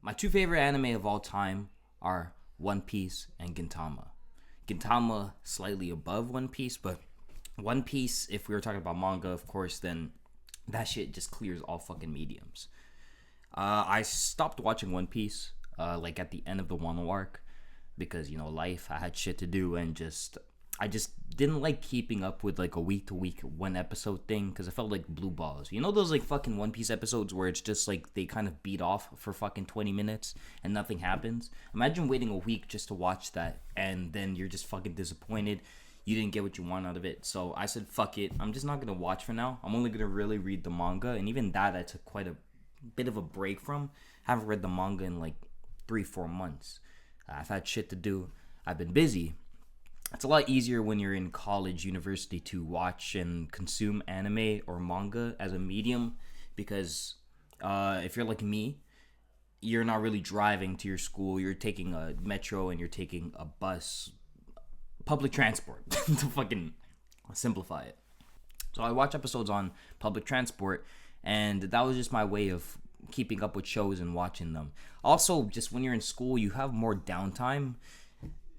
My two favorite anime of all time are One Piece and Gintama. Gintama slightly above One Piece, but One Piece, if we were talking about manga, of course, then that shit just clears all fucking mediums. I stopped watching One Piece like at the end of the Wano arc because life. I had shit to do and I just didn't like keeping up with like a week to week one episode thing because I felt like blue balls. You know those like fucking One Piece episodes where it's just like they kind of beat off for fucking 20 minutes and nothing happens? Imagine waiting a week just to watch that and then you're just fucking disappointed. You didn't get what you want out of it. So I said, fuck it. I'm just not going to watch for now. I'm only going to really read the manga. And even that I took quite a bit of a break from. I haven't read the manga in like 3-4 months. I've had shit to do. I've been busy. It's a lot easier when you're in college, university to watch and consume anime or manga as a medium because if you're like me, you're not really driving to your school. You're taking a metro and you're taking a bus, public transport to fucking simplify it. So I watch episodes on public transport and that was just my way of keeping up with shows and watching them. Also, just when you're in school, you have more downtime.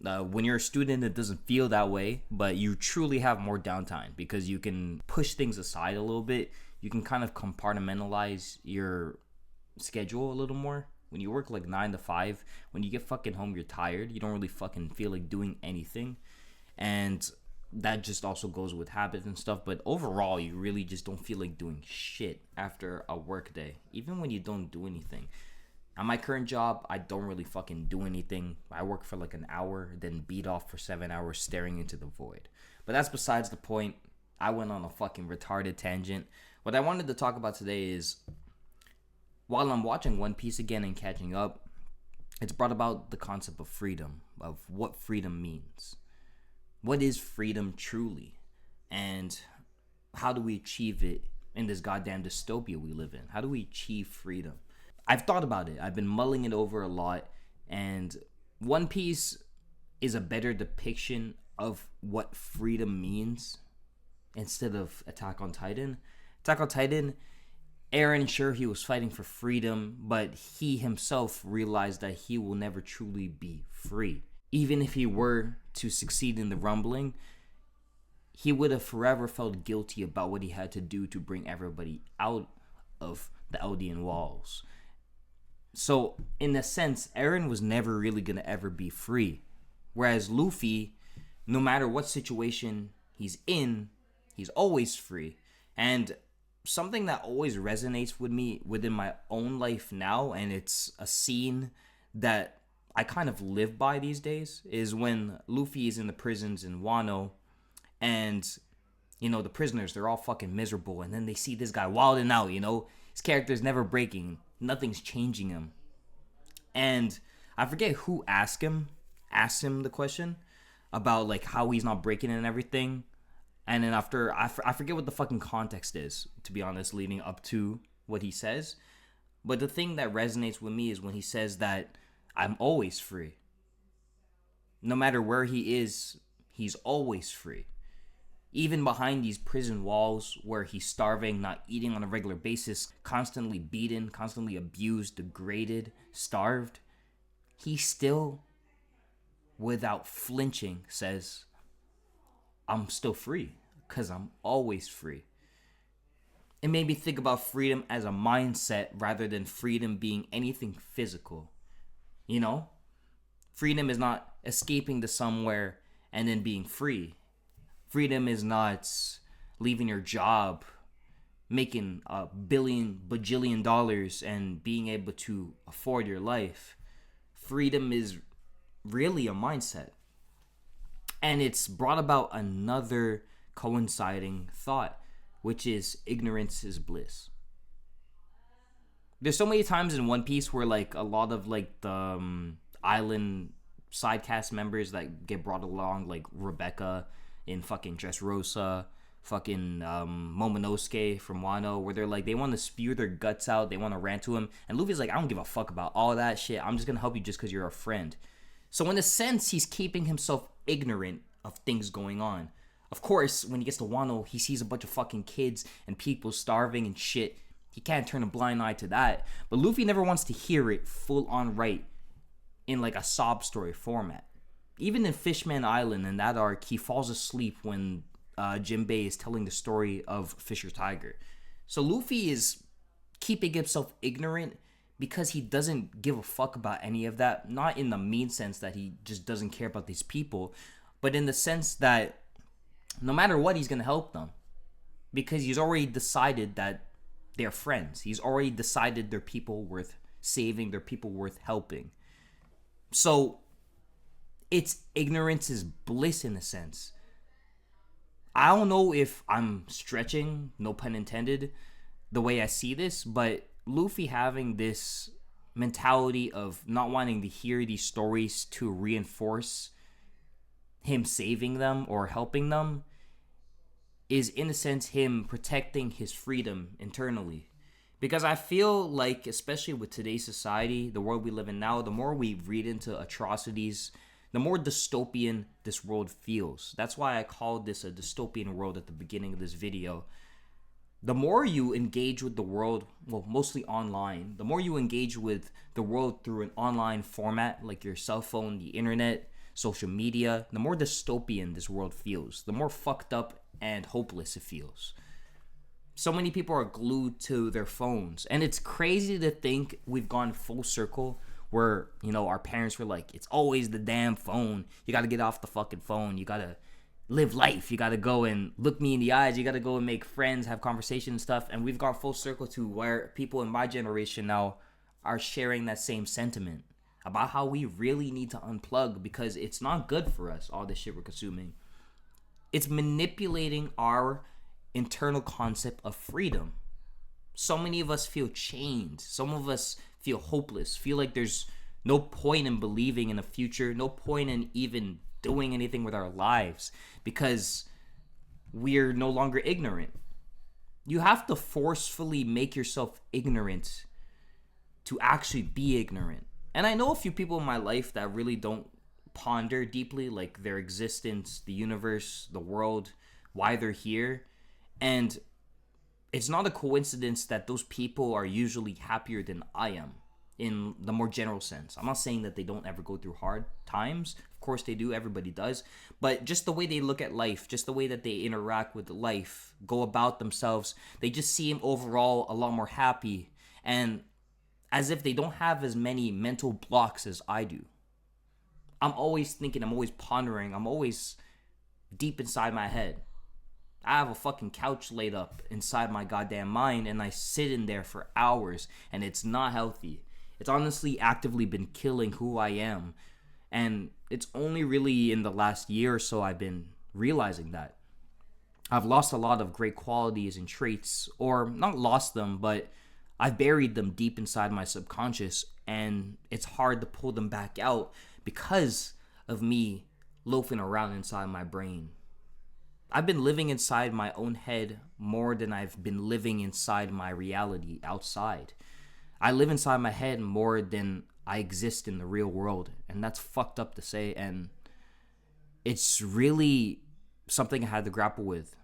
When you're a student, it doesn't feel that way, but you truly have more downtime because you can push things aside a little bit. You can kind of compartmentalize your schedule a little more. When you work like 9 to 5, when you get fucking home, you're tired. You don't really fucking feel like doing anything. And that just also goes with habits and stuff. But overall, you really just don't feel like doing shit after a work day, even when you don't do anything. At my current job, I don't really fucking do anything. I work for like an hour, then beat off for 7 hours staring into the void. But that's besides the point. I went on a fucking retarded tangent. What I wanted to talk about today is, while I'm watching One Piece again and catching up, it's brought about the concept of freedom, of what freedom means. What is freedom truly? And how do we achieve it in this goddamn dystopia we live in? How do we achieve freedom? I've thought about it. I've been mulling it over a lot. And One Piece is a better depiction of what freedom means instead of Attack on Titan. Attack on Titan, Eren, sure, he was fighting for freedom, but he himself realized that he will never truly be free. Even if he were to succeed in the rumbling, he would have forever felt guilty about what he had to do to bring everybody out of the Eldian walls. So, in a sense, Eren was never really going to ever be free. Whereas Luffy, no matter what situation he's in, he's always free. And something that always resonates with me within my own life now, and it's a scene that I kind of live by these days, is when Luffy is in the prisons in Wano, and, the prisoners, they're all fucking miserable, and then they see this guy wilding out, his character's never breaking, nothing's changing him. And I forget who asked him the question about, like, how he's not breaking and everything. And then after, I forget what the fucking context is, to be honest, leading up to what he says. But the thing that resonates with me is when he says that I'm always free. No matter where he is, he's always free. Even behind these prison walls where he's starving, not eating on a regular basis, constantly beaten, constantly abused, degraded, starved, he still, without flinching, says, I'm still free because I'm always free. It made me think about freedom as a mindset rather than freedom being anything physical. Freedom is not escaping to somewhere and then being free. Freedom is not leaving your job, making bajillion dollars and being able to afford your life. Freedom is really a mindset. And it's brought about another coinciding thought, which is ignorance is bliss. There's so many times in One Piece where like a lot of like the island side cast members that get brought along, like Rebecca in fucking Dressrosa, fucking Momonosuke from Wano, where they're like, they want to spew their guts out, they want to rant to him, and Luffy's like, I don't give a fuck about all that shit, I'm just gonna help you just because you're a friend. So in a sense, he's keeping himself ignorant of things going on. Of course, when he gets to Wano, he sees a bunch of fucking kids and people starving and shit. he can't turn a blind eye to that. But Luffy never wants to hear it full on right in like a sob story format. Even in Fishman Island, in that arc, he falls asleep when Jinbei is telling the story of Fisher Tiger. So Luffy is keeping himself ignorant because he doesn't give a fuck about any of that. Not in the mean sense that he just doesn't care about these people, but in the sense that no matter what, he's going to help them. Because he's already decided that they're friends. He's already decided they're people worth saving, they're people worth helping. So it's ignorance is bliss in a sense. I don't know if I'm stretching, no pun intended, the way I see this, but Luffy having this mentality of not wanting to hear these stories to reinforce him saving them or helping them is in a sense him protecting his freedom internally. Because I feel like, especially with today's society, the world we live in now, the more we read into atrocities, the more dystopian this world feels. That's why I called this a dystopian world at the beginning of this video. The more you engage with the world, well, mostly online, the more you engage with the world through an online format like your cell phone, the internet, social media, the more dystopian this world feels, the more fucked up and hopeless it feels. So many people are glued to their phones, and it's crazy to think we've gone full circle where, you know, our parents were like, it's always the damn phone. You got to get off the fucking phone. You got to live life. You got to go and look me in the eyes. You got to go and make friends, have conversations and stuff. And we've gone full circle to where people in my generation now are sharing that same sentiment about how we really need to unplug because it's not good for us, all this shit we're consuming. It's manipulating our internal concept of freedom. So many of us feel chained. Some of us feel hopeless, feel like there's no point in believing in a future, no point in even doing anything with our lives because we're no longer ignorant. You have to forcefully make yourself ignorant to actually be ignorant. And I know a few people in my life that really don't ponder deeply, like their existence, the universe, the world, why they're here. And it's not a coincidence that those people are usually happier than I am in the more general sense. I'm not saying that they don't ever go through hard times. Of course they do. Everybody does. But just the way they look at life, just the way that they interact with life, go about themselves, they just seem overall a lot more happy and as if they don't have as many mental blocks as I do. I'm always thinking, I'm always pondering, I'm always deep inside my head. I have a fucking couch laid up inside my goddamn mind and I sit in there for hours and it's not healthy. It's honestly actively been killing who I am. And it's only really in the last year or so I've been realizing that. I've lost a lot of great qualities and traits, or not lost them, but I've buried them deep inside my subconscious and it's hard to pull them back out because of me loafing around inside my brain. I've been living inside my own head more than I've been living inside my reality outside. I live inside my head more than I exist in the real world, and that's fucked up to say, and it's really something I had to grapple with.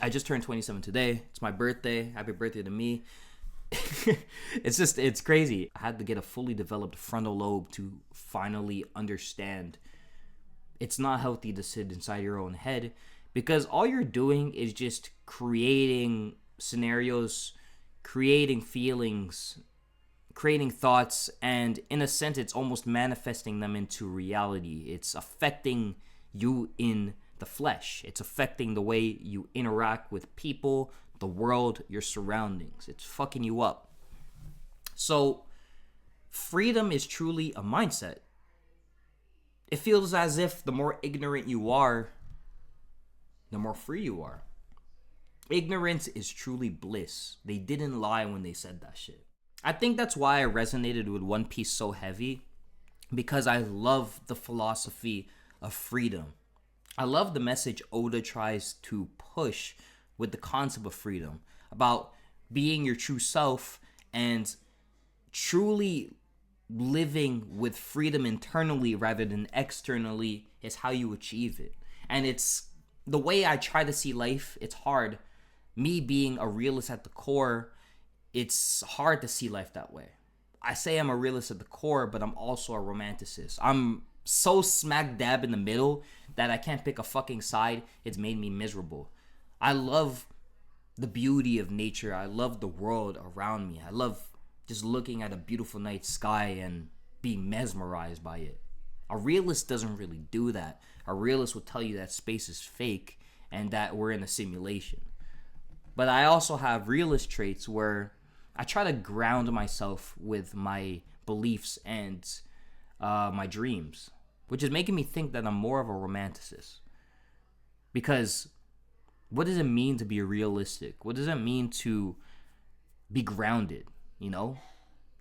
I just turned 27 today. It's my birthday. Happy birthday to me. It's crazy. I had to get a fully developed frontal lobe to finally understand it's not healthy to sit inside your own head because all you're doing is just creating scenarios, creating feelings, creating thoughts, and in a sense, it's almost manifesting them into reality. It's affecting you in the flesh. It's affecting the way you interact with people, the world, your surroundings. It's fucking you up. So, freedom is truly a mindset. It feels as if the more ignorant you are, the more free you are. Ignorance is truly bliss. They didn't lie when they said that shit. I think that's why I resonated with One Piece so heavy, because I love the philosophy of freedom. I love the message Oda tries to push with the concept of freedom, about being your true self and truly living with freedom internally rather than externally is how you achieve it. And it's the way I try to see life. It's hard Me being a realist at the core, it's hard to see life that way. I say I'm a realist at the core, but I'm also a romanticist. I'm so smack dab in the middle that I can't pick a fucking side. It's made me miserable. I love the beauty of nature. I love the world around me. I love just looking at a beautiful night sky and being mesmerized by it. A realist doesn't really do that. A realist will tell you that space is fake and that we're in a simulation. But I also have realist traits where I try to ground myself with my beliefs and my dreams, which is making me think that I'm more of a romanticist. Because what does it mean to be realistic? What does it mean to be grounded? You know,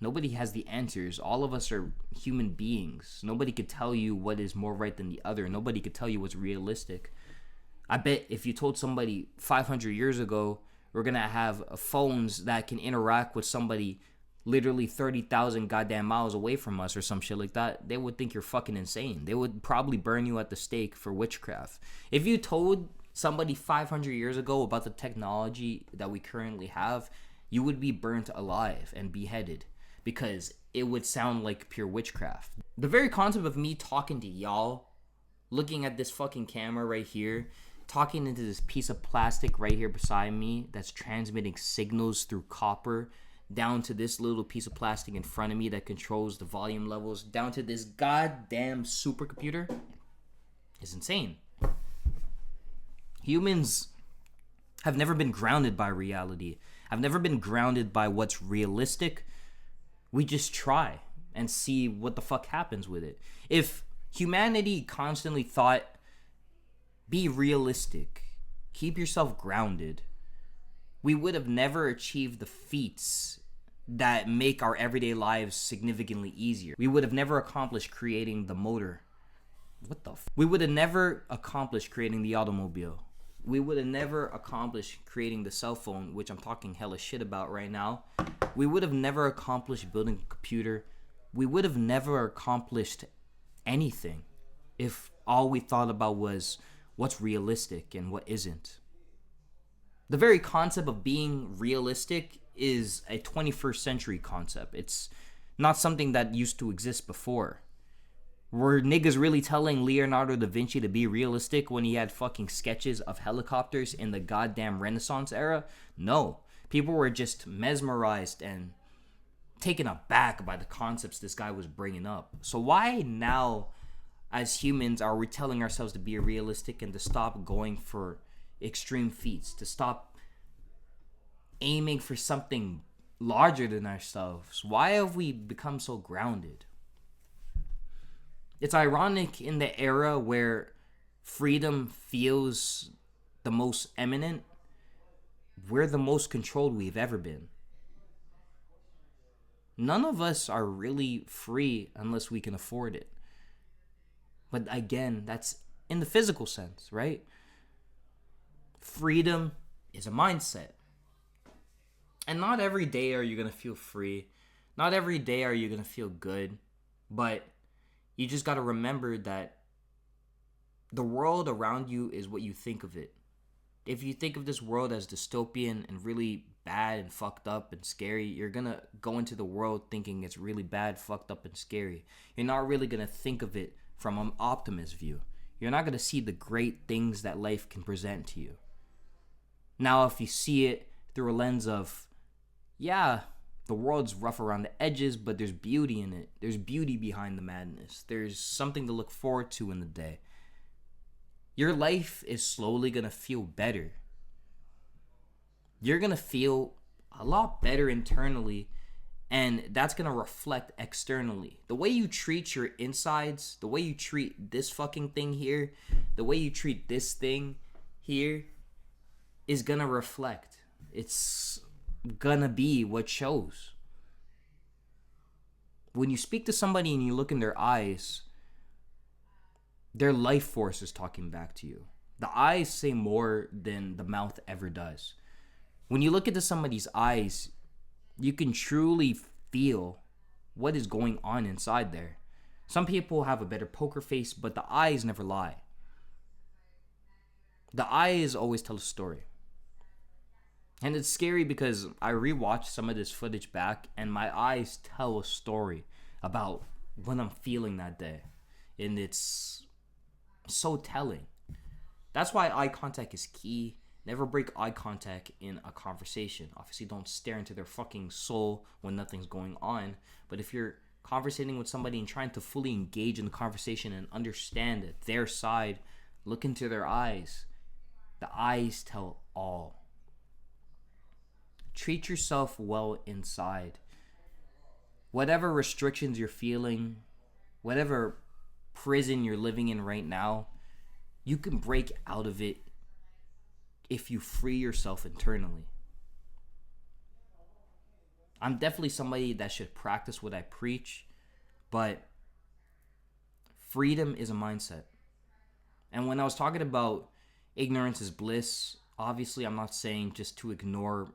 nobody has the answers. All of us are human beings. Nobody could tell you what is more right than the other. Nobody could tell you what's realistic. I bet if you told somebody 500 years ago, we're going to have phones that can interact with somebody literally 30,000 goddamn miles away from us or some shit like that, they would think you're fucking insane. They would probably burn you at the stake for witchcraft. If you told somebody 500 years ago about the technology that we currently have, you would be burnt alive and beheaded because it would sound like pure witchcraft. The very concept of me talking to y'all, looking at this fucking camera right here, talking into this piece of plastic right here beside me that's transmitting signals through copper, down to this little piece of plastic in front of me that controls the volume levels, down to this goddamn supercomputer, is insane. Humans have never been grounded by reality. I've never been grounded by what's realistic. We just try and see what the fuck happens with it. If humanity constantly thought, be realistic, keep yourself grounded, we would have never achieved the feats that make our everyday lives significantly easier. We would have never accomplished creating the motor. We would have never accomplished creating the automobile. We would have never accomplished creating the cell phone, which I'm talking hella shit about right now. We would have never accomplished building a computer. We would have never accomplished anything if all we thought about was what's realistic and what isn't. The very concept of being realistic is a 21st century concept. It's not something that used to exist before. Were niggas really telling Leonardo da Vinci to be realistic when he had fucking sketches of helicopters in the goddamn Renaissance era? No. People were just mesmerized and taken aback by the concepts this guy was bringing up. So why now, as humans, are we telling ourselves to be realistic and to stop going for extreme feats, to stop aiming for something larger than ourselves? Why have we become so grounded? It's ironic in the era where freedom feels the most eminent, we're the most controlled we've ever been. None of us are really free unless we can afford it. But again, that's in the physical sense, right? Freedom is a mindset. And not every day are you going to feel free. Not every day are you going to feel good. But you just got to remember that the world around you is what you think of it. If you think of this world as dystopian and really bad and fucked up and scary, you're going to go into the world thinking it's really bad, fucked up, and scary. You're not really going to think of it from an optimist view. You're not going to see the great things that life can present to you. Now, if you see it through a lens of, yeah, the world's rough around the edges, but there's beauty in it. There's beauty behind the madness. There's something to look forward to in the day. Your life is slowly going to feel better. You're going to feel a lot better internally, and that's going to reflect externally. The way you treat your insides, the way you treat this fucking thing here, the way you treat this thing here is going to reflect. It's gonna be what shows. When you speak to somebody and you look in their eyes, their life force is talking back to you. The eyes say more than the mouth ever does. When you look into somebody's eyes, you can truly feel what is going on inside there. Some people have a better poker face, but the eyes never lie. The eyes always tell a story. And it's scary because I rewatched some of this footage back and my eyes tell a story about what I'm feeling that day. And it's so telling. That's why eye contact is key. Never break eye contact in a conversation. Obviously, don't stare into their fucking soul when nothing's going on. But if you're conversating with somebody and trying to fully engage in the conversation and understand their side, look into their eyes. The eyes tell all. Treat yourself well inside. Whatever restrictions you're feeling, whatever prison you're living in right now, you can break out of it if you free yourself internally. I'm definitely somebody that should practice what I preach, but freedom is a mindset. And when I was talking about ignorance is bliss, obviously I'm not saying just to ignore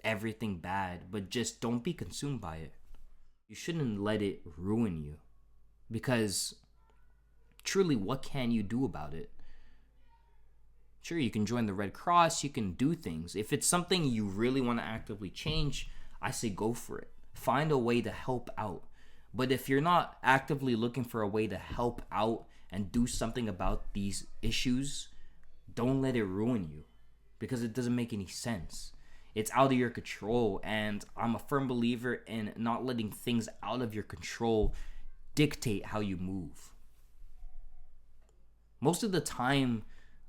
everything bad, but just don't be consumed by it. You shouldn't let it ruin you, because truly, what can you do about it? Sure, you can join the Red Cross, you can do things. If it's something you really want to actively change, I say go for it. Find a way to help out. But if you're not actively looking for a way to help out and do something about these issues, don't let it ruin you, because it doesn't make any sense. It's out of your control, and I'm a firm believer in not letting things out of your control dictate how you move. Most of the time,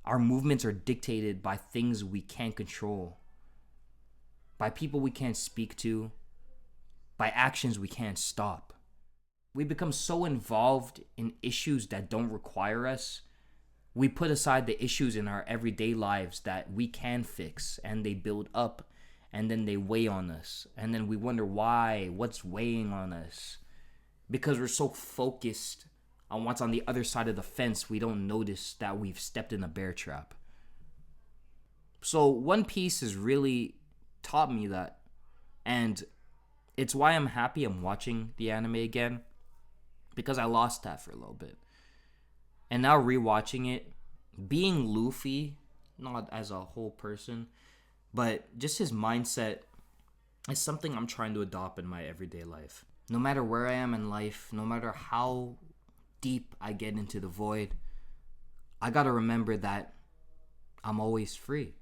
our movements are dictated by things we can't control, by people we can't speak to, by actions we can't stop. We become so involved in issues that don't require us. We put aside the issues in our everyday lives that we can fix, and they build up, and then they weigh on us. And then we wonder why, what's weighing on us? Because we're so focused on what's on the other side of the fence, we don't notice that we've stepped in a bear trap. So One Piece has really taught me that. And it's why I'm happy I'm watching the anime again, because I lost that for a little bit. And now rewatching it, being Luffy, not as a whole person, but just his mindset is something I'm trying to adopt in my everyday life. No matter where I am in life, no matter how deep I get into the void, I gotta remember that I'm always free.